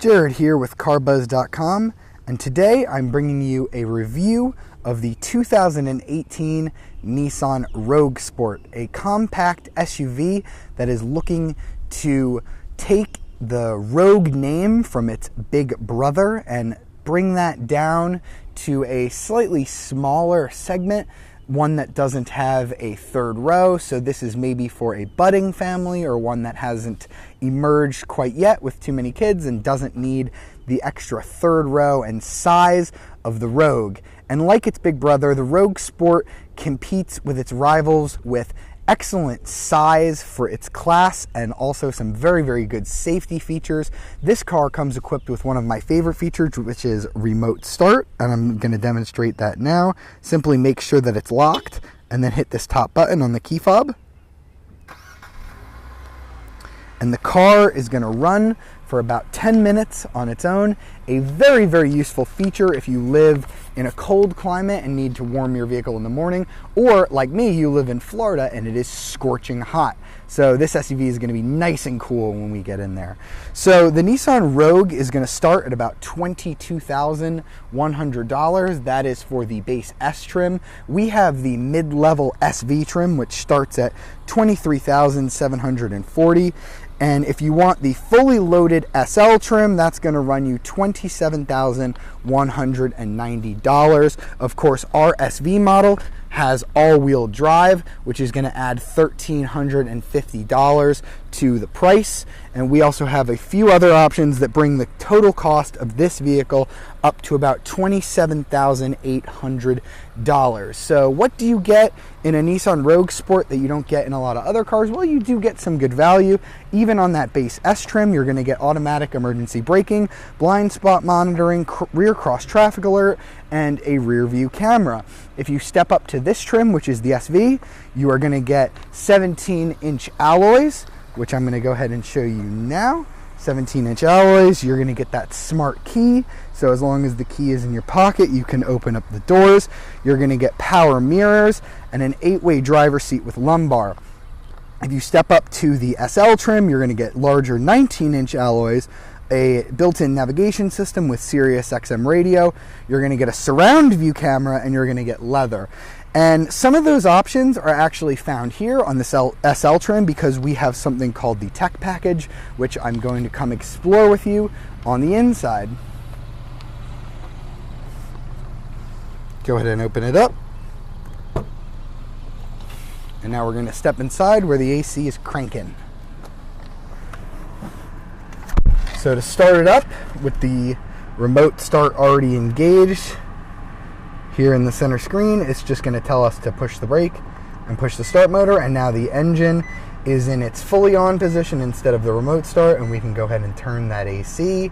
Jared here with carbuzz.com, and today I'm bringing you a review of the 2018 Nissan Rogue Sport, a compact SUV that is looking to take the Rogue name from its big brother and bring that down to a slightly smaller segment, one that doesn't have a third row. So this is maybe for a budding family or one that hasn't emerged quite yet with too many kids and doesn't need the extra third row and size of the Rogue. And like its big brother, the Rogue Sport competes with its rivals with excellent size for its class and also some very, very good safety features. This car comes equipped with one of my favorite features, which is remote start, and I'm going to demonstrate that now. Simply make sure that it's locked and then hit this top button on the key fob. And the car is going to run for about 10 minutes on its own. A very, very useful feature if you live in a cold climate and need to warm your vehicle in the morning, or like me, you live in Florida and it is scorching hot. So this SUV is going to be nice and cool when we get in there. So the Nissan Rogue is going to start at about $22,100. That is for the base S trim. We have the mid-level SV trim, which starts at $23,740. And if you want the fully loaded SL trim, that's going to run you $27,190. Of course, our SV model has all-wheel drive, which is going to add $1,350 to the price. And we also have a few other options that bring the total cost of this vehicle up to about $27,800. So what do you get in a Nissan Rogue Sport that you don't get in a lot of other cars? Well, you do get some good value. Even on that base S trim, you're going to get automatic emergency braking, blind spot monitoring, rear cross traffic alert, and a rear view camera. If you step up to this trim, which is the SV, you are going to get 17-inch alloys, which I'm going to go ahead and show you now. 17-inch alloys. You're going to get that smart key, so as long as the key is in your pocket, you can open up the doors. You're going to get power mirrors and an 8-way driver seat with lumbar. If you step up to the SL trim, you're going to get larger 19-inch alloys, a built-in navigation system with Sirius XM radio. You're going to get a surround view camera, and you're going to get leather. And some of those options are actually found here on the SL trim because we have something called the Tech Package, which I'm going to come explore with you on the inside. Go ahead and open it up. And now we're going to step inside where the AC is cranking. So to start it up with the remote start already engaged, here in the center screen, it's just going to tell us to push the brake and push the start motor, and now the engine is in its fully on position instead of the remote start, and we can go ahead and turn that AC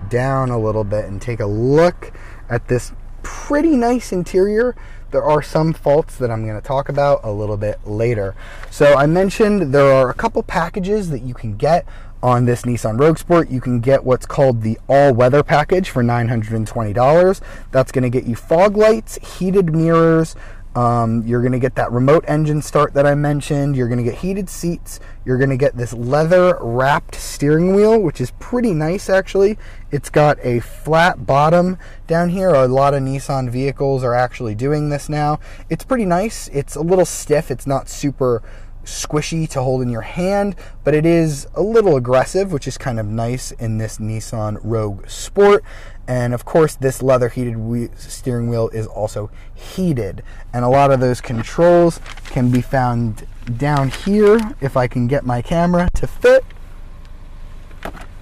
down a little bit and take a look at this pretty nice interior. There are some faults that I'm going to talk about a little bit later. So I mentioned there are a couple packages that you can get on this Nissan Rogue Sport. You can get what's called the all-weather package for $920. That's going to get you fog lights, heated mirrors. You're going to get that remote engine start that I mentioned. You're going to get heated seats. You're going to get this leather-wrapped steering wheel, which is pretty nice, actually. It's got a flat bottom down here. A lot of Nissan vehicles are actually doing this now. It's pretty nice. It's a little stiff. It's not super squishy to hold in your hand, but it is a little aggressive, which is kind of nice in this Nissan Rogue Sport. And of course, this leather heated steering wheel is also heated, and a lot of those controls can be found down here if I can get my camera to fit.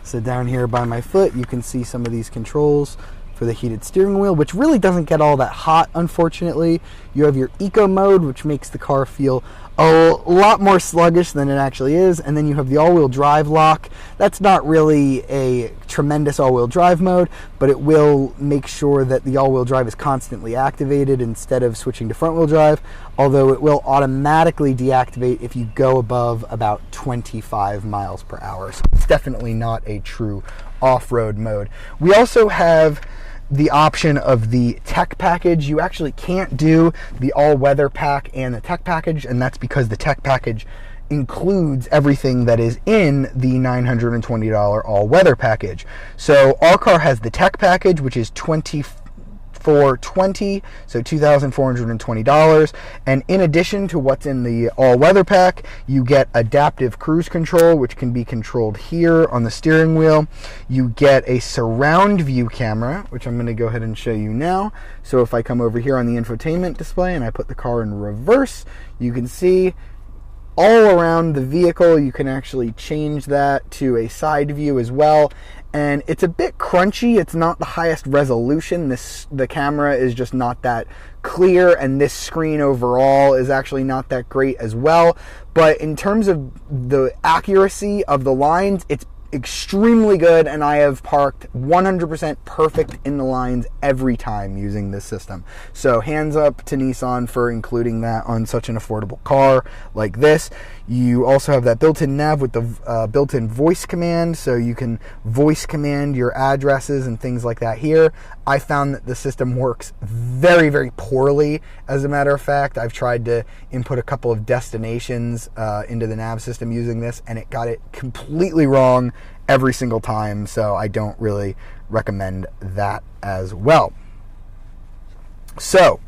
So down here by my foot, you can see some of these controls for the heated steering wheel, which really doesn't get all that hot, unfortunately. You have your eco mode, which makes the car feel a lot more sluggish than it actually is, and then you have the all-wheel drive lock. That's not really a tremendous all-wheel drive mode, but it will make sure that the all-wheel drive is constantly activated instead of switching to front-wheel drive, although it will automatically deactivate if you go above about 25 miles per hour. So it's definitely not a true off-road mode. We also have the option of the Tech Package. You actually can't do the all-weather pack and the Tech Package, and that's because the Tech Package includes everything that is in the $920 all-weather package. So our car has the tech package, which is $2,420, so $2,420. And in addition to what's in the all-weather pack, you get adaptive cruise control, which can be controlled here on the steering wheel. You get a surround view camera, which I'm going to go ahead and show you now. So if I come over here on the infotainment display and I put the car in reverse, you can see all around the vehicle. You can actually change that to a side view as well. And it's a bit crunchy. It's not the highest resolution. The camera is just not that clear, and this screen overall is actually not that great as well. But in terms of the accuracy of the lines, it's extremely good, and I have parked 100% perfect in the lines every time using this system. So hands up to Nissan for including that on such an affordable car like this. You also have that built-in nav with the built-in voice command, so you can voice command your addresses and things like that here. I found that the system works very, very poorly. As a matter of fact, I've tried to input a couple of destinations into the nav system using this, and it got it completely wrong every single time, so I don't really recommend that as well. So,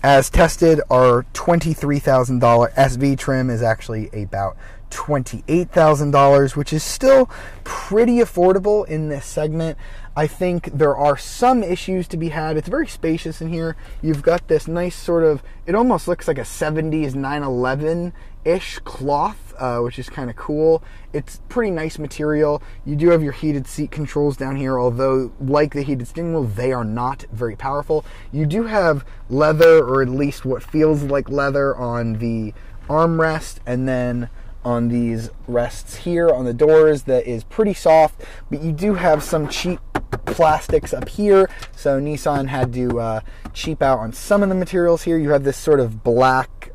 as tested, our $23,000 SV trim is actually about $28,000, which is still pretty affordable in this segment. I think there are some issues to be had. It's very spacious in here. You've got this nice sort of, it almost looks like a 70s 911-ish cloth, which is kind of cool. It's pretty nice material. You do have your heated seat controls down here, although like the heated steering wheel, they are not very powerful. You do have leather, or at least what feels like leather, on the armrest, and then on these rests here on the doors that is pretty soft, but you do have some cheap plastics up here, so Nissan had to cheap out on some of the materials here. You have this sort of black,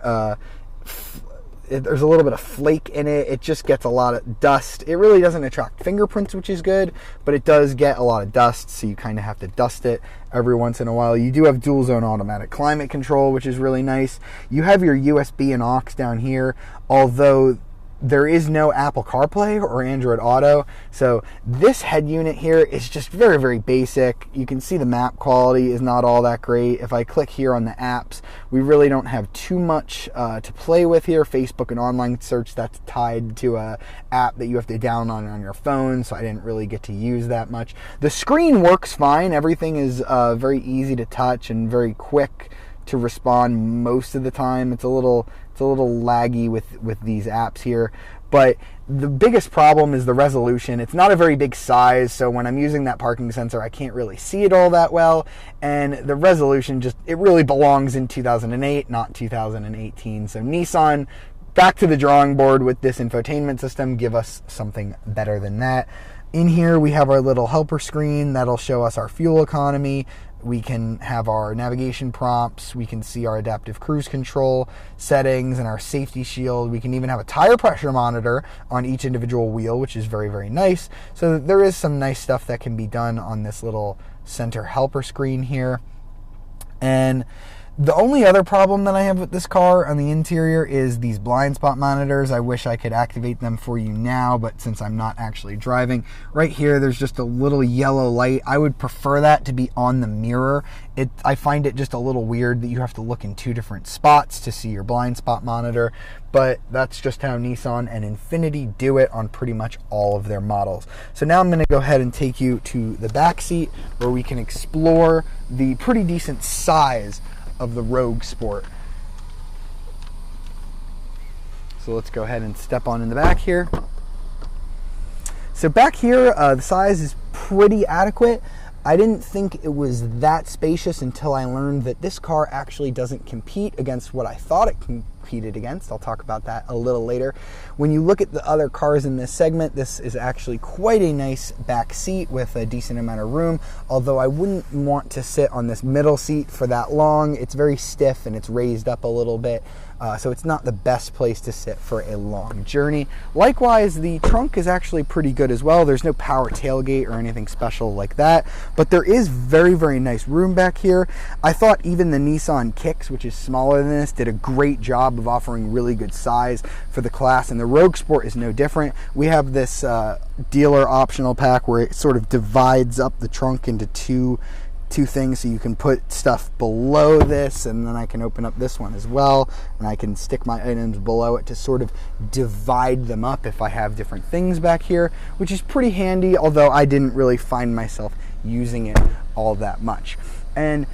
there's a little bit of flake in it. It just gets a lot of dust. It really doesn't attract fingerprints, which is good, but it does get a lot of dust, so you kind of have to dust it every once in a while. You do have dual zone automatic climate control, which is really nice. You have your USB and aux down here, although there is no Apple CarPlay or Android Auto. So this head unit here is just very, very basic. You can see the map quality is not all that great. If I click here on the apps, we really don't have too much to play with here. Facebook and online search, that's tied to a app that you have to download on your phone, so I didn't really get to use that much. The screen works fine. Everything is very easy to touch and very quick to respond most of the time. It's a little laggy with these apps here, but the biggest problem is the resolution. It's not a very big size, so when I'm using that parking sensor, I can't really see it all that well, and the resolution it really belongs in 2008, not 2018. So Nissan, back to the drawing board with this infotainment system. Give us something better than that. In here we have our little helper screen that'll show us our fuel economy. We can have our navigation prompts. We can see our adaptive cruise control settings and our safety shield. We can even have a tire pressure monitor on each individual wheel, which is very, very nice. So there is some nice stuff that can be done on this little center helper screen here. And the only other problem that I have with this car on the interior is these blind spot monitors. I wish I could activate them for you now, but since I'm not actually driving, right here there's just a little yellow light. I would prefer that to be on the mirror. I find it just a little weird that you have to look in two different spots to see your blind spot monitor, but that's just how Nissan and Infiniti do it on pretty much all of their models. So now I'm going to go ahead and take you to the back seat where we can explore the pretty decent size of the Rogue Sport. So let's go ahead and step on in the back here. So back here, the size is pretty adequate. I didn't think it was that spacious until I learned that this car actually doesn't compete against what I thought it competed against. I'll talk about that a little later. When you look at the other cars in this segment, this is actually quite a nice back seat with a decent amount of room, although I wouldn't want to sit on this middle seat for that long. It's very stiff and it's raised up a little bit, so it's not the best place to sit for a long journey. Likewise, the trunk is actually pretty good as well. There's no power tailgate or anything special like that, but there is very, very nice room back here. I thought even the Nissan Kicks, which is smaller than this, did a great job job of offering really good size for the class, and the Rogue Sport is no different. We have this dealer optional pack where it sort of divides up the trunk into two things, so you can put stuff below this, and then I can open up this one as well, and I can stick my items below it to sort of divide them up if I have different things back here, which is pretty handy, although I didn't really find myself using it all that much. And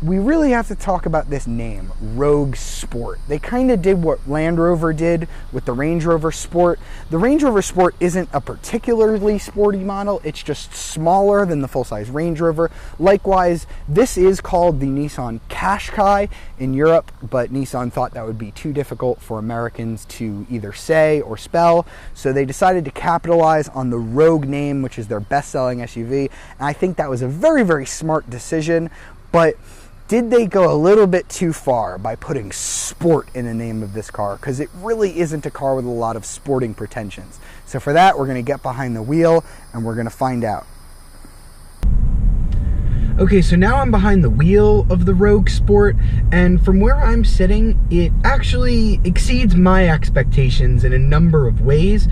we really have to talk about this name, Rogue Sport. They kind of did what Land Rover did with the Range Rover Sport. The Range Rover Sport isn't a particularly sporty model, it's just smaller than the full-size Range Rover. Likewise, this is called the Nissan Qashqai in Europe, but Nissan thought that would be too difficult for Americans to either say or spell, so they decided to capitalize on the Rogue name, which is their best-selling SUV, and I think that was a very, very smart decision. But did they go a little bit too far by putting sport in the name of this car? Because it really isn't a car with a lot of sporting pretensions. So for that, we're going to get behind the wheel and we're going to find out. Okay, so now I'm behind the wheel of the Rogue Sport, and from where I'm sitting, it actually exceeds my expectations in a number of ways.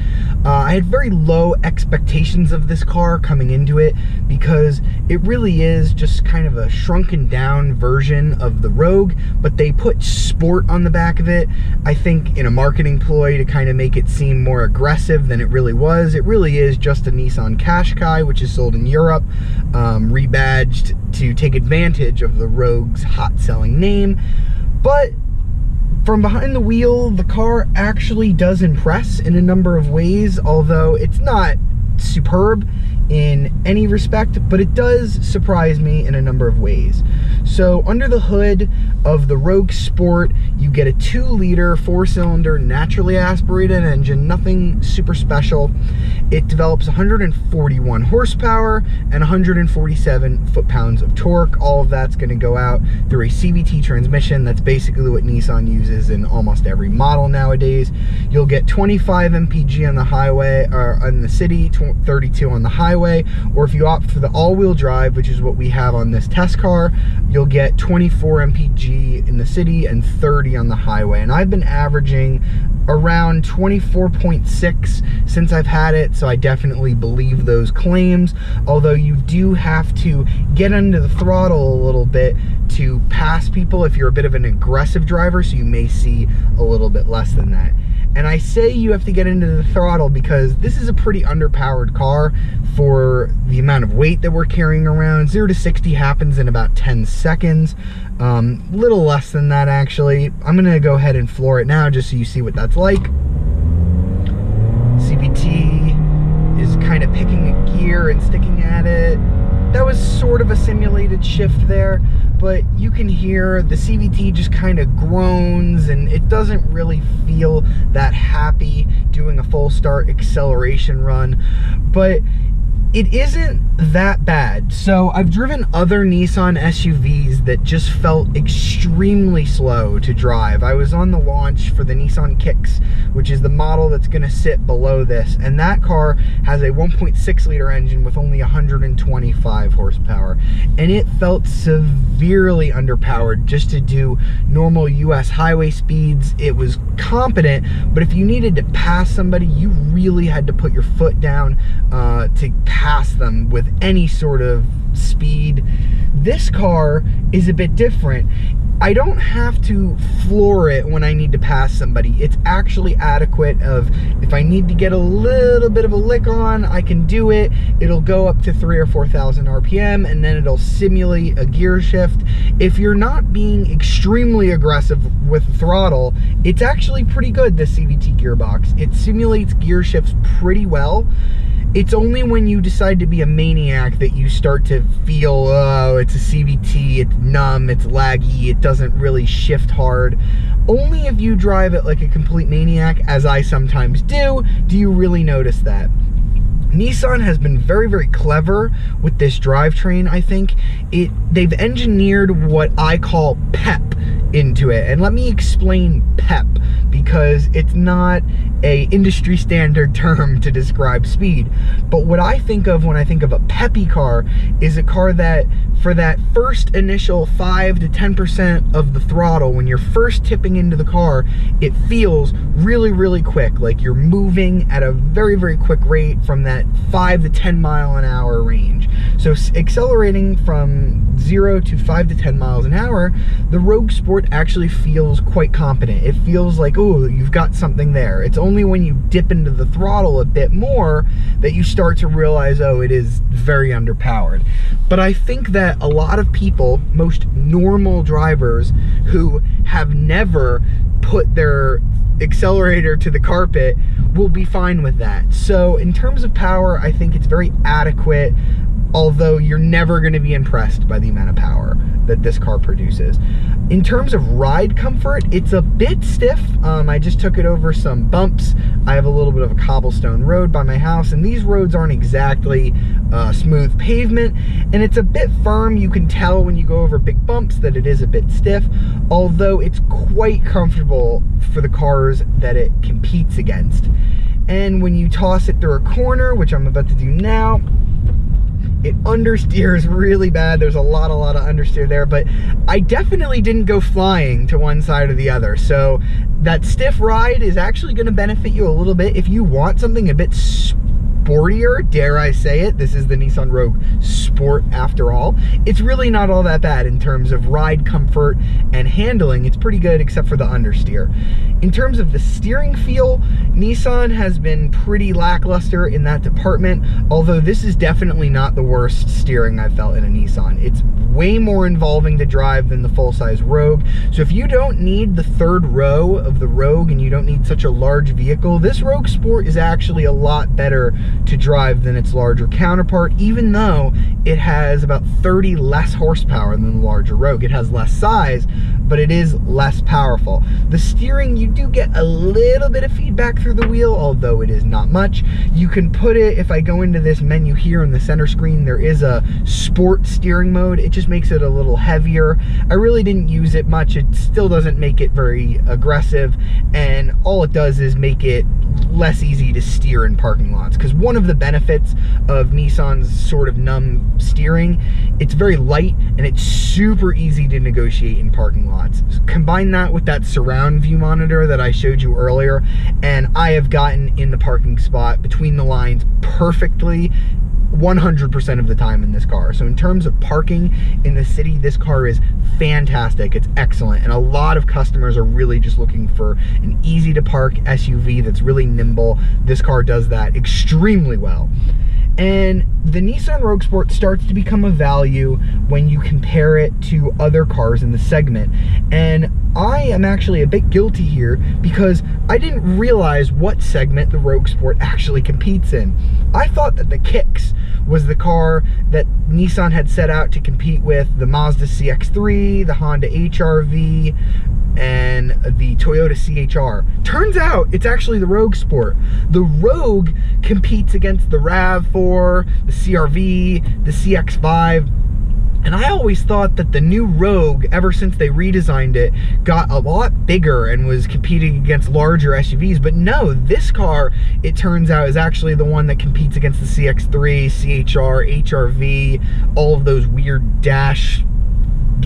I had very low expectations of this car coming into it because it really is just kind of a shrunken down version of the Rogue, but they put sport on the back of it, I think in a marketing ploy to kind of make it seem more aggressive than it really was. It really is just a Nissan Qashqai, which is sold in Europe, rebadged to take advantage of the Rogue's hot-selling name. But from behind the wheel, the car actually does impress in a number of ways, although it's not superb in any respect, but it does surprise me in a number of ways. So under the hood of the Rogue Sport, you get a 2-liter 4-cylinder naturally aspirated engine, nothing super special. It develops 141 horsepower and 147 foot-pounds of torque. All of that's going to go out through a Cvt transmission. That's basically what Nissan uses in almost every model nowadays. You'll get 25 mpg on the highway, or in the city, 32 on the highway, or if you opt for the all-wheel drive, which is what we have on this test car, you'll get 24 mpg in the city and 30 on the highway. And I've been averaging around 24.6 since I've had it, so I definitely believe those claims, although you do have to get under the throttle a little bit to pass people if you're a bit of an aggressive driver, so you may see a little bit less than that. And I say you have to get into the throttle because this is a pretty underpowered car for the amount of weight that we're carrying around. 0 to 60 happens in about 10 seconds. Little less than that, actually. I'm gonna go ahead and floor it now just so you see what that's like. Cvt is kind of picking a gear and sticking at it. That was sort of a simulated shift there, but you can hear the Cvt just kind of groans, and it doesn't really feel that happy doing a full start acceleration run, but it isn't that bad. So I've driven other Nissan SUVs that just felt extremely slow to drive. I was on the launch for the Nissan Kicks, which is the model that's going to sit below this, and that car has a 1.6 liter engine with only 125 horsepower, and it felt severely underpowered just to do normal US highway speeds. It was competent, but if you needed to pass somebody, you really had to put your foot down to pass them with any sort of speed. This car is a bit different. I don't have to floor it when I need to pass somebody. It's actually adequate of, if I need to get a little bit of a lick on, I can do it. It'll go up to 3,000 or 4,000 RPM, and then it'll simulate a gear shift. If you're not being extremely aggressive with the throttle, it's actually pretty good, the Cvt Gearbox. It simulates gear shifts pretty well. It's only when you decide to be a maniac that you start to feel, oh, it's a CVT, it's numb, it's laggy, it doesn't really shift hard. Only if you drive it like a complete maniac, as I sometimes do you really notice that. Nissan has been very, very clever with this drivetrain, I think. They've engineered what I call pep into it. And let me explain pep, because it's not a industry standard term to describe speed. But what I think of when I think of a peppy car is a car that, for that first initial 5 to 10% of the throttle, when you're first tipping into the car, it feels really, really quick, like you're moving at a very, very quick rate from that 5 to 10 mile an hour range. So accelerating from 0 to 5 to 10 miles an hour, the Rogue Sport actually feels quite competent. It feels like, oh, you've got something there. It's only when you dip into the throttle a bit more that you start to realize, oh, it is very underpowered. But I think that a lot of people, most normal drivers who have never put their accelerator to the carpet, will be fine with that. So in terms of power, I think it's very adequate, although you're never going to be impressed by the amount of power that this car produces. In terms of ride comfort, it's a bit stiff. I just took it over some bumps. I have a little bit of a cobblestone road by my house, and these roads aren't exactly smooth pavement, and it's a bit firm. You can tell when you go over big bumps that it is a bit stiff, although it's quite comfortable for the cars that it competes against. And when you toss it through a corner, which I'm about to do now, it understeers really bad. There's a lot of understeer there, but I definitely didn't go flying to one side or the other. So that stiff ride is actually going to benefit you a little bit if you want something a bit sportier, dare I say it. This is the Nissan Rogue Sport after all. It's really not all that bad in terms of ride comfort and handling. It's pretty good except for the understeer. In terms of the steering feel, Nissan has been pretty lackluster in that department, although this is definitely not the worst steering I've felt in a Nissan. It's way more involving to drive than the full-size Rogue. So if you don't need the third row of the Rogue and you don't need such a large vehicle, this Rogue Sport is actually a lot better to drive than its larger counterpart, even though it has about 30 less horsepower than the larger Rogue. It has less size, but it is less powerful. The steering, you do get a little bit of feedback through the wheel, although it is not much. You can put it, if I go into this menu here on the center screen, there is a sport steering mode. It just makes it a little heavier. I really didn't use it much. It still doesn't make it very aggressive, and all it does is make it less easy to steer in parking lots, because one of the benefits of Nissan's sort of numb steering, it's very light and it's super easy to negotiate in parking lots. Combine that with that surround view monitor that I showed you earlier, and I have gotten in the parking spot between the lines perfectly 100% of the time in this car. So in terms of parking in the city, this car is fantastic. It's excellent, and a lot of customers are really just looking for an easy to park SUV that's really nimble. This car does that extremely well. And the Nissan Rogue Sport starts to become a value when you compare it to other cars in the segment. And I am actually a bit guilty here because I didn't realize what segment the Rogue Sport actually competes in. I thought that the Kicks was the car that Nissan had set out to compete with the Mazda CX-3, the Honda HR-V, and the Toyota CHR. Turns out it's actually the Rogue Sport. The Rogue competes against the RAV4, the CR-V, the CX-5, and I always thought that the new Rogue, ever since they redesigned it, got a lot bigger and was competing against larger SUVs. But no, this car, it turns out, is actually the one that competes against the CX-3, CHR, HR-V, all of those weird dash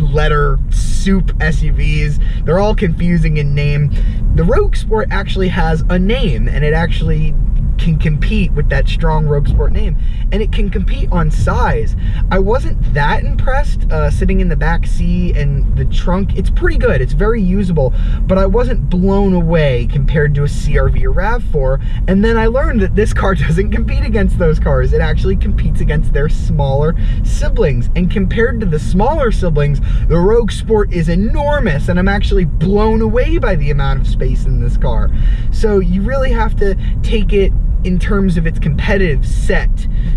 letter soup SUVs. They're all confusing in name. The Rogue Sport actually has a name, and it actually can compete with that strong Rogue Sport name, and it can compete on size. I wasn't that impressed sitting in the back seat and the trunk. It's pretty good, it's very usable, but I wasn't blown away compared to a CR-V or RAV4. And then I learned that this car doesn't compete against those cars. It actually competes against their smaller siblings, and compared to the smaller siblings, the Rogue Sport is enormous, and I'm actually blown away by the amount of space in this car. So you really have to take it in terms of its competitive set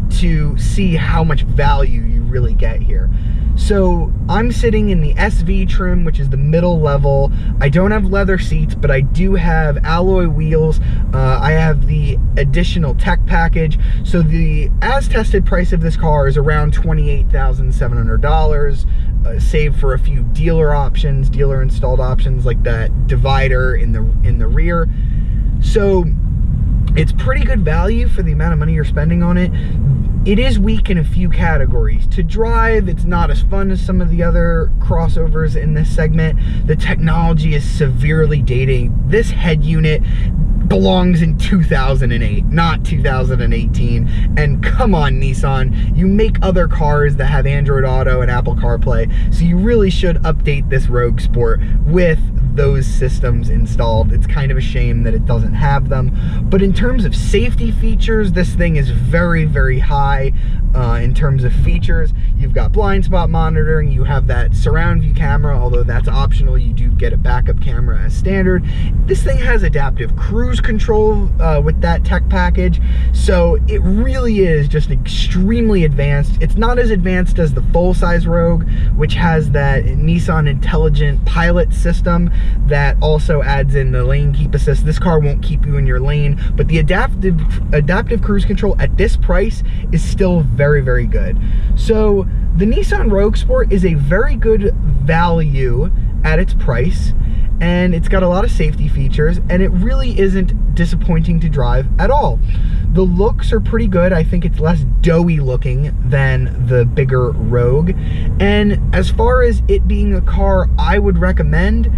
to see how much value you really get here. So I'm sitting in the SV trim, which is the middle level. I don't have leather seats, but I do have alloy wheels. I have the additional tech package. So the as tested price of this car is around $28,700, save for a few dealer options, dealer installed options like that divider in the rear. So It's pretty good value for the amount of money you're spending on it. It is weak in a few categories. To drive, it's not as fun as some of the other crossovers in this segment. The technology is severely dating. This head unit belongs in 2008, not 2018. And come on, Nissan, you make other cars that have Android Auto and Apple CarPlay, so you really should update this Rogue Sport with those systems installed. It's kind of a shame that it doesn't have them. But in terms of safety features, this thing is very, very high in terms of features. You've got blind spot monitoring, you have that surround view camera, although that's optional. You do get a backup camera as standard. This thing has adaptive cruise control with that tech package, so it really is just extremely advanced. It's not as advanced as the full-size Rogue, which has that Nissan intelligent pilot system that also adds in the lane keep assist. This car won't keep you in your lane, but the adaptive cruise control at this price is still very, very good. So the Nissan Rogue Sport is a very good value at its price, and it's got a lot of safety features, and it really isn't disappointing to drive at all. The looks are pretty good. I think it's less doughy looking than the bigger Rogue, and as far as it being a car I would recommend,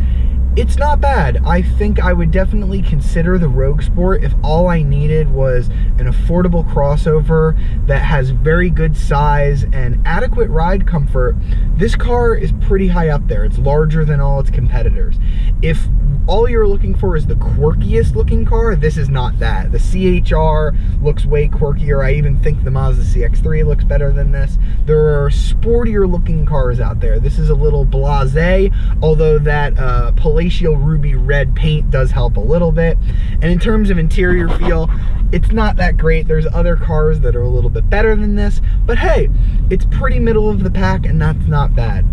it's not bad. I think I would definitely consider the Rogue Sport if all I needed was an affordable crossover that has very good size and adequate ride comfort. This car is pretty high up there. It's larger than all its competitors. If all you're looking for is the quirkiest looking car, this is not that. The CHR looks way quirkier. I even think the Mazda CX-3 looks better than this. There are sportier looking cars out there. This is a little blasé, although that palatial ruby red paint does help a little bit. And in terms of interior feel, it's not that great. There's other cars that are a little bit better than this, but hey, it's pretty middle of the pack, and that's not bad.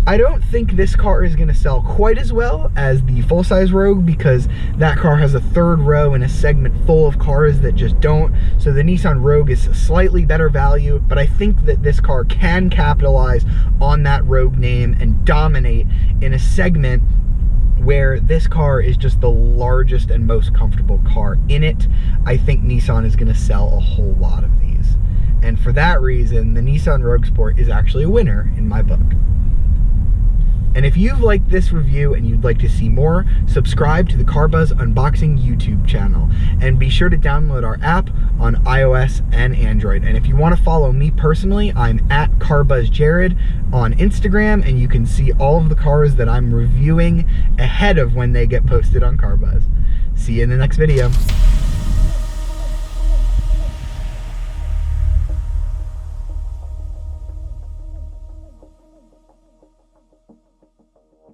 I don't think this car is going to sell quite as well as the full-size Rogue, because that car has a third row in a segment full of cars that just don't. So the Nissan Rogue is a slightly better value, but I think that this car can capitalize on that Rogue name and dominate in a segment where this car is just the largest and most comfortable car in it. I think Nissan is going to sell a whole lot of these. And for that reason, the Nissan Rogue Sport is actually a winner in my book. And if you've liked this review and you'd like to see more, subscribe to the CarBuzz Unboxing YouTube channel. And be sure to download our app on iOS and Android. And if you want to follow me personally, I'm at CarBuzzJared on Instagram, and you can see all of the cars that I'm reviewing ahead of when they get posted on CarBuzz. See you in the next video.